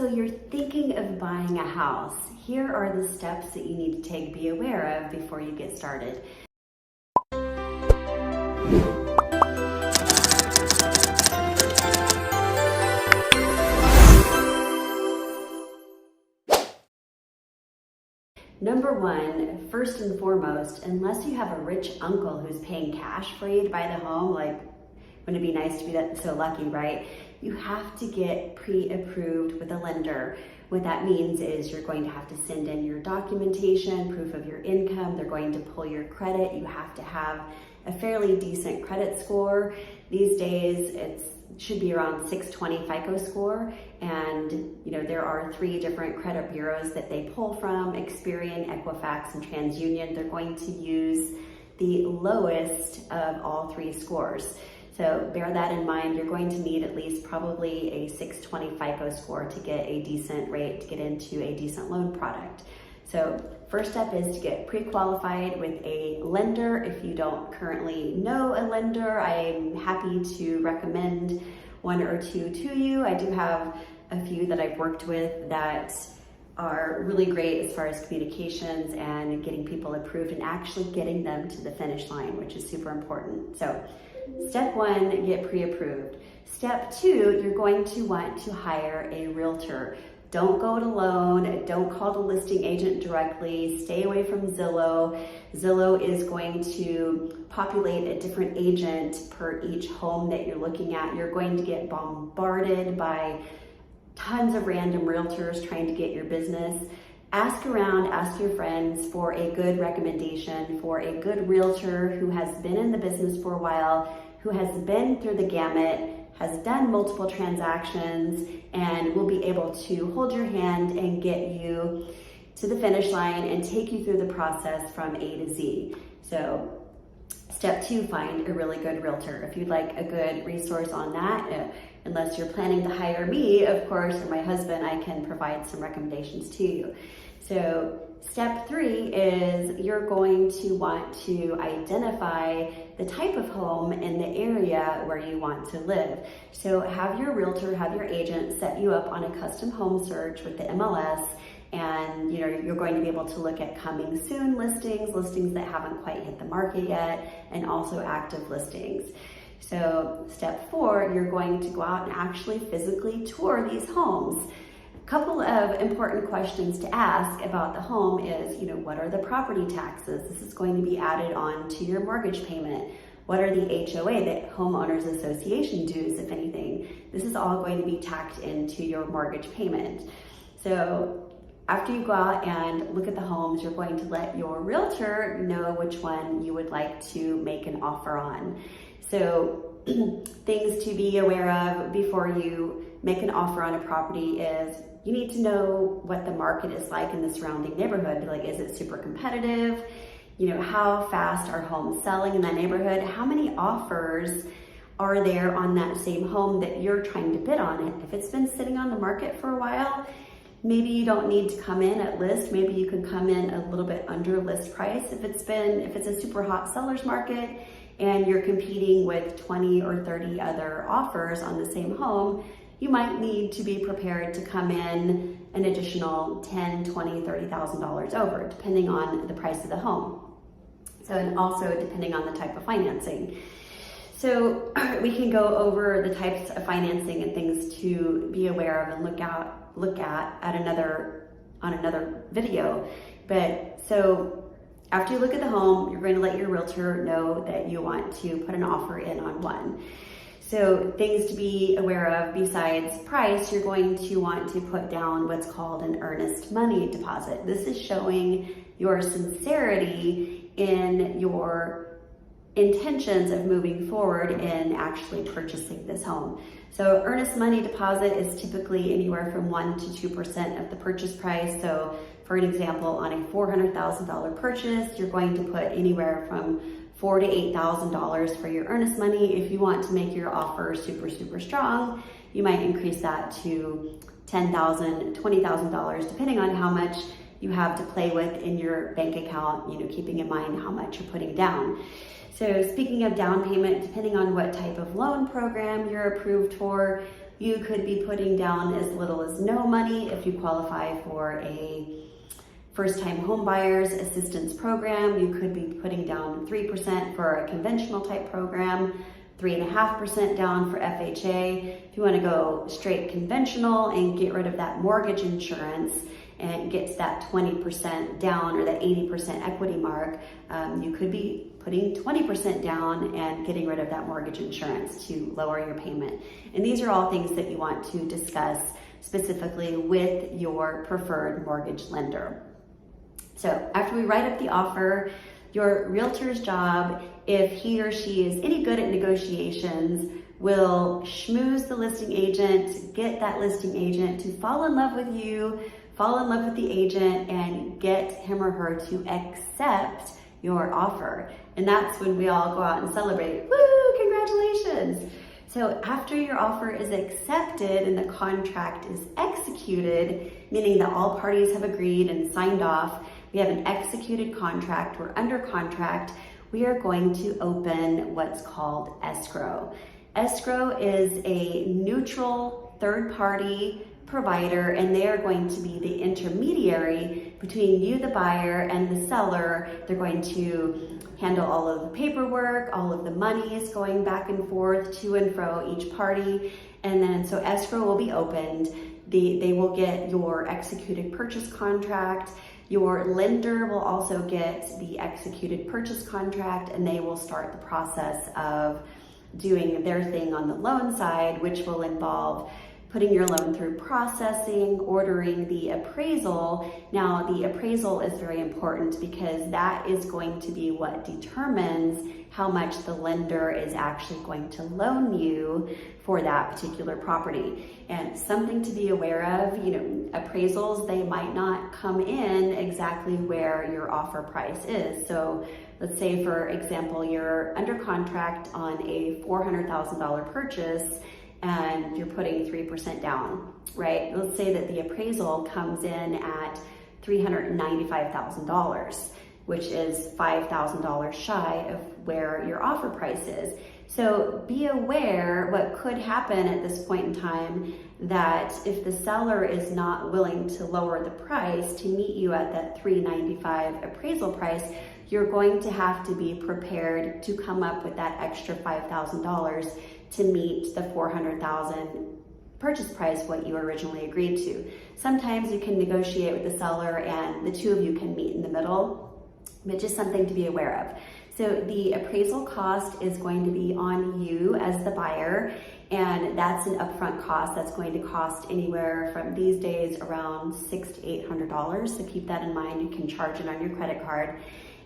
So you're thinking of buying a house. Here are the steps that you need to be aware of before you get started. Number one, first and foremost, unless you have a rich uncle who's paying cash for you to buy the home, like, wouldn't it be nice to be that so lucky, right? You have to get pre-approved with a lender. What that means is you're going to have to send in your documentation, proof of your income. They're going to pull your credit. You have to have a fairly decent credit score. These days, it should be around 620 FICO score. And there are 3 different credit bureaus that they pull from: Experian, Equifax, and TransUnion. They're going to use the lowest of all 3 scores. So bear that in mind. You're going to need at least probably a 620 FICO score to get a decent rate, to get into a decent loan product. So first step is to get pre-qualified with a lender. If you don't currently know a lender, I'm happy to recommend 1 or 2 to you. I do have a few that I've worked with that are really great as far as communications and getting people approved and actually getting them to the finish line, which is super important. So step 1, get pre-approved. Step 2, you're going to want to hire a realtor. Don't go it alone. Don't call the listing agent directly. Stay away from Zillow. Zillow is going to populate a different agent per each home that you're looking at. You're going to get bombarded by tons of random realtors trying to get your business. Ask around, ask your friends for a good recommendation for a good realtor who has been in the business for a while, who has been through the gamut, has done multiple transactions, and will be able to hold your hand and get you to the finish line and take you through the process from A to Z. So step 2, find a really good realtor. If you'd like a good resource on that, unless you're planning to hire me, of course, or my husband, I can provide some recommendations to you. So step 3 is you're going to want to identify the type of home in the area where you want to live. So have your realtor, have your agent set you up on a custom home search with the MLS, and you're going to be able to look at coming soon listings that haven't quite hit the market yet, and also active listings. So step 4, you're going to go out and actually physically tour these homes. A couple of important questions to ask about the home is, what are the property taxes? This is going to be added on to your mortgage payment. What are the HOA, the homeowners association dues, if anything? This is all going to be tacked into your mortgage payment. So after you go out and look at the homes, you're going to let your realtor know which one you would like to make an offer on. So things to be aware of before you make an offer on a property is you need to know what the market is like in the surrounding neighborhood. Like, is it super competitive? How fast are homes selling in that neighborhood? How many offers are there on that same home that you're trying to bid on? If it's been sitting on the market for a while, maybe you don't need to come in at list. Maybe you can come in a little bit under list price. If it's a super hot seller's market and you're competing with 20 or 30 other offers on the same home, you might need to be prepared to come in an additional $10,000, $20,000, $30,000 over, depending on the price of the home. So, and also depending on the type of financing. So we can go over the types of financing and things to be aware of and look at on another video. But so after you look at the home, you're going to let your realtor know that you want to put an offer in on one. So things to be aware of besides price, you're going to want to put down what's called an earnest money deposit. This is showing your sincerity in your intentions of moving forward in actually purchasing this home. So earnest money deposit is typically anywhere from 1 to 2% of the purchase price. So for an example, on a $400,000 purchase, you're going to put anywhere from $4,000 to $8,000 for your earnest money. If you want to make your offer super, super strong, you might increase that to $10,000, $20,000, depending on how much you have to play with in your bank account, keeping in mind how much you're putting down. So speaking of down payment, depending on what type of loan program you're approved for, You could be putting down as little as no money if you qualify for a First Time Homebuyers Assistance Program. You could be putting down 3% for a conventional type program, 3.5% down for FHA. If you want to go straight conventional and get rid of that mortgage insurance and get to that 20% down or that 80% equity mark, you could be putting 20% down and getting rid of that mortgage insurance to lower your payment. And these are all things that you want to discuss specifically with your preferred mortgage lender. So after we write up the offer, your realtor's job, if he or she is any good at negotiations, will schmooze the listing agent, get that listing agent to fall in love with you, fall in love with the agent, and get him or her to accept your offer. And that's when we all go out and celebrate. Woo, congratulations. So after your offer is accepted and the contract is executed, meaning that all parties have agreed and signed off, we have an executed contract, we're under contract, we are going to open what's called escrow. Escrow is a neutral third-party provider, and they are going to be the intermediary between you, the buyer, and the seller. They're going to handle all of the paperwork, all of the money is going back and forth to and fro each party, and then so escrow will be opened. They will get your executed purchase contract. Your lender will also get the executed purchase contract, and they will start the process of doing their thing on the loan side, which will involve putting your loan through processing, ordering the appraisal. Now, the appraisal is very important because that is going to be what determines how much the lender is actually going to loan you for that particular property. And something to be aware of, appraisals, they might not come in exactly where your offer price is. So let's say, for example, you're under contract on a $400,000 purchase and you're putting 3% down, right? Let's say that the appraisal comes in at $395,000, which is $5,000 shy of where your offer price is. So be aware what could happen at this point in time, that if the seller is not willing to lower the price to meet you at that $395 appraisal price, you're going to have to be prepared to come up with that extra $5,000 to meet the $400,000 purchase price, what you originally agreed to. Sometimes you can negotiate with the seller and the two of you can meet in the middle, but just something to be aware of. So the appraisal cost is going to be on you as the buyer, and that's an upfront cost that's going to cost anywhere from these days around $600 to $800. So keep that in mind. You can charge it on your credit card.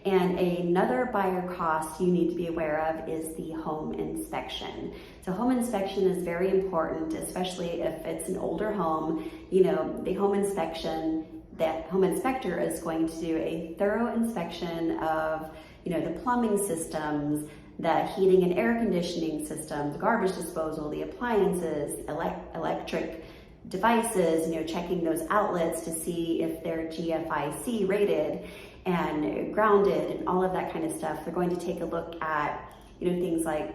And another buyer cost you need to be aware of is the home inspection. So home inspection is very important, especially if it's an older home. The home inspection, that home inspector is going to do a thorough inspection of, the plumbing systems, the heating and air conditioning systems, garbage disposal, the appliances, electric devices, checking those outlets to see if they're GFIC rated and grounded and all of that kind of stuff. They're going to take a look at, things like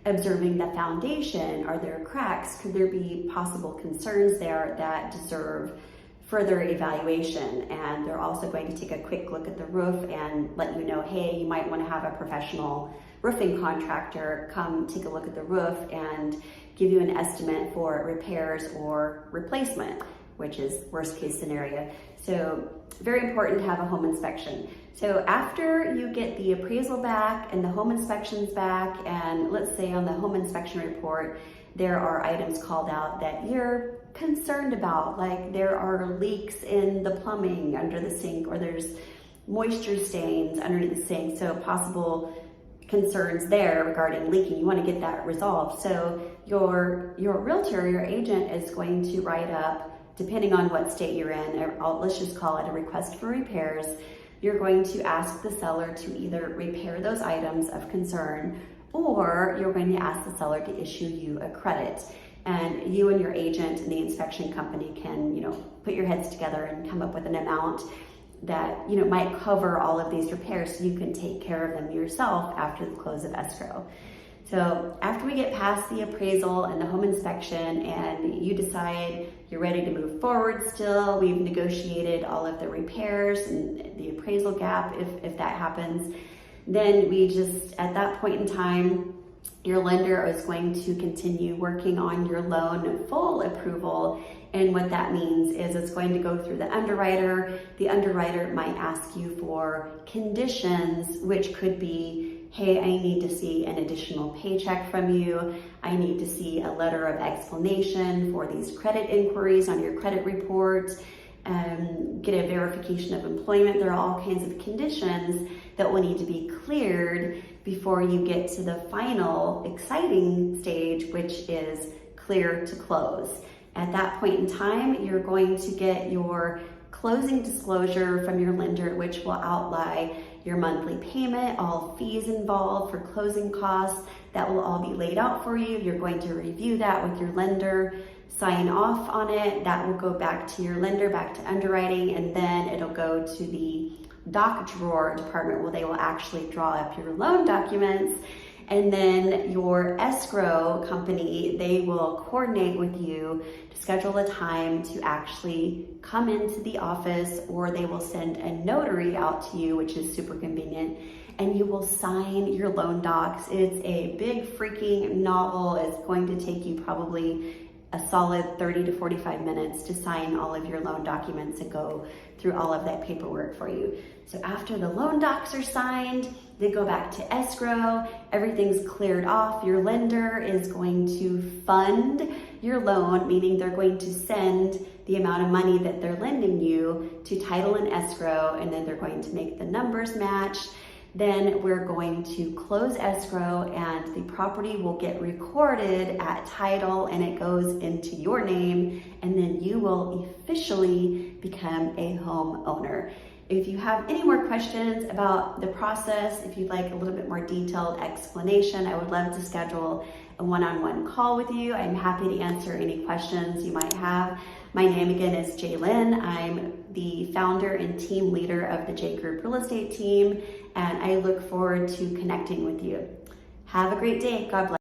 observing the foundation. Are there cracks? Could there be possible concerns there that deserve further evaluation? And they're also going to take a quick look at the roof and let you know, hey, you might want to have a professional roofing contractor come take a look at the roof and give you an estimate for repairs or replacement, which is worst case scenario. So very important to have a home inspection. So after you get the appraisal back and the home inspections back, and let's say on the home inspection report, there are items called out that you're concerned about, like there are leaks in the plumbing under the sink, or there's moisture stains under the sink, so possible concerns there regarding leaking. You want to get that resolved. So your realtor, your agent, is going to write up, depending on what state you're in, let's just call it a request for repairs. You're going to ask the seller to either repair those items of concern, or you're going to ask the seller to issue you a credit. And you and your agent and the inspection company can, put your heads together and come up with an amount that, might cover all of these repairs so you can take care of them yourself after the close of escrow. So after we get past the appraisal and the home inspection and you decide you're ready to move forward still, we've negotiated all of the repairs and the appraisal gap if that happens, then we just, at that point in time, your lender is going to continue working on your loan full approval. And what that means is it's going to go through the underwriter. The underwriter might ask you for conditions, which could be, hey, I need to see an additional paycheck from you. I need to see a letter of explanation for these credit inquiries on your credit report. Get a verification of employment. There are all kinds of conditions that will need to be cleared before you get to the final exciting stage, which is clear to close. At that point in time, you're going to get your closing disclosure from your lender, which will outline your monthly payment, all fees involved for closing costs. That will all be laid out for you. You're going to review that with your lender, sign off on it. That will go back to your lender, back to underwriting, and then it'll go to the doc drawer department where they will actually draw up your loan documents. And then your escrow company, they will coordinate with you to schedule a time to actually come into the office, or they will send a notary out to you, which is super convenient, and you will sign your loan docs. It's a big freaking novel. It's going to take you probably a solid 30 to 45 minutes to sign all of your loan documents and go through all of that paperwork for you. So after the loan docs are signed, they go back to escrow, everything's cleared off. Your lender is going to fund your loan, meaning they're going to send the amount of money that they're lending you to title and escrow, and then they're going to make the numbers match. Then we're going to close escrow and the property will get recorded at title and it goes into your name, and then you will officially become a homeowner. If you have any more questions about the process, if you'd like a little bit more detailed explanation, I would love to schedule a one-on-one call with you. I'm happy to answer any questions you might have. My name again is Jaylyn. I'm the founder and team leader of the J Group Real Estate team, and I look forward to connecting with you. Have a great day. God bless.